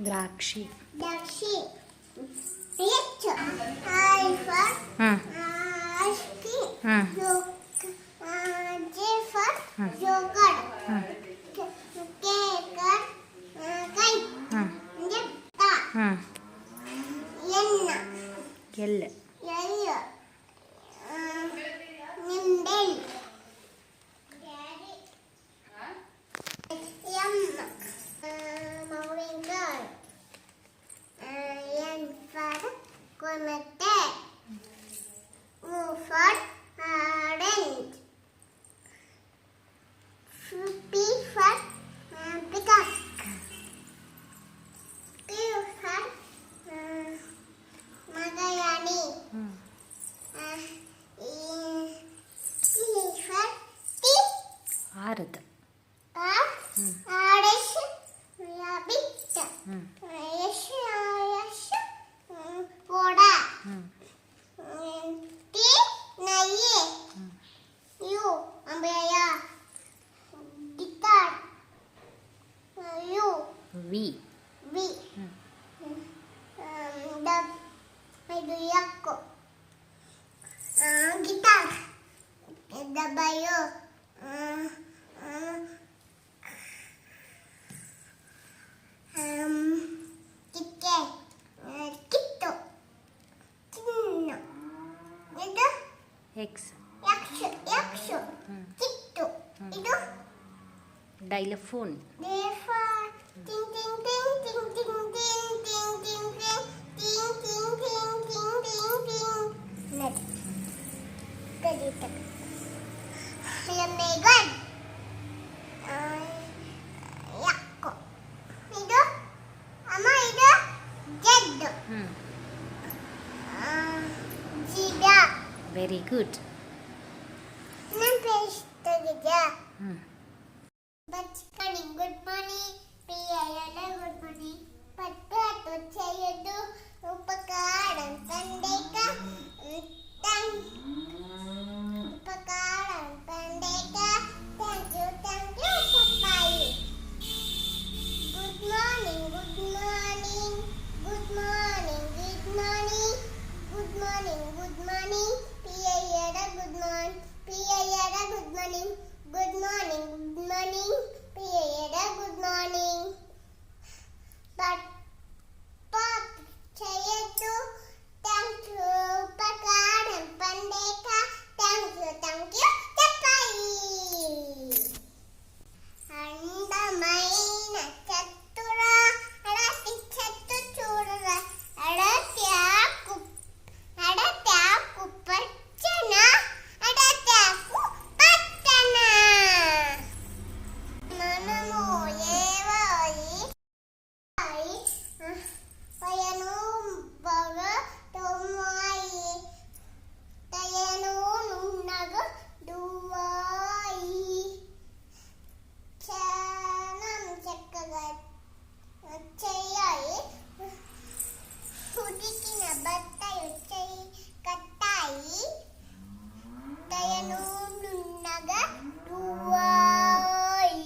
ದ್ರಾಕ್ಷಿ. ದ್ರಾಕ್ಷಿ. ಎಳ್ಳು. ಆರದ. ವಿ. ಇದು ಯಾಕೋ ಗಿಟಾರ್. ಡಬ್ಬಯೋ ಕಿಕ್ಕೆ ಕಿತ್ತು ಚಿನ್ನ. ಇದು ಎಕ್ಸ್. ಯಕ್ಷು ಕಿತ್ತು. ಇದು ಡೈಲಫೋನ್. ಟಿಂಗ್ ಟಿಂಗ್ ಟಿಂಗ್ ಟಿಂಗ್ ಟಿಂಗ್ ಟಿಂಗ್ ಟಿಂಗ್ ಟಿಂಗ್ ಟಿಂಗ್ ಟಿಂಗ್ ಟಿಂಗ್ ಟಿಂಗ್ ಟಿಂಗ್ ಟಿಂಗ್. ನಡಿ ಕಲಿತ ಮೇಘನ್. ಯಾಕೋ ಇದು ಅಮ್ಮ. ಇದು ಜಡ್ಡು. ಜಿಡ. Very good. ನನ್ನ ಪೇಸ್ಟ್ ತೆಗೆದ. ಬಚ್ಕಣಿ ಗುಡ್ ಮಾರ್ನಿಂಗ್. ಪಿಯಲ್ಲ ಗುಡ್ ಮಾರ್ನಿಂಗ್. ಪಟ್ಟು చేయొద్దు ఉపకారం పండేక ఉపకారం పండేక. థ్యాంక్ యూ పప్పాయి. Good morning good morning good morning good morning good morning good morning. పియల్ల గుడ్ మార్నింగ్. పియల్ల good morning. Good morning good morning. పియల్ల గుడ్ మార్నింగ్. బట్ పాప్ చేయొద్దు. థ్యాంక్ యూ ఉపకారం పండేక. థ్యాంక్ యూ చెప్పాయి. అందమైన చతురా అడటి చెట్టు చూడరా. అడటాకు పచ్చన అడటాకు పచ్చన. మనము ఏవాయి పయను బగ తోమాయి. తయను నున్నగ దువాయి. చానం చక్కగా వచ్చేయాయి. ఉడికిన బట్టలు చెయ్యి కట్టాయి. తయను నున్నగ దువాయి.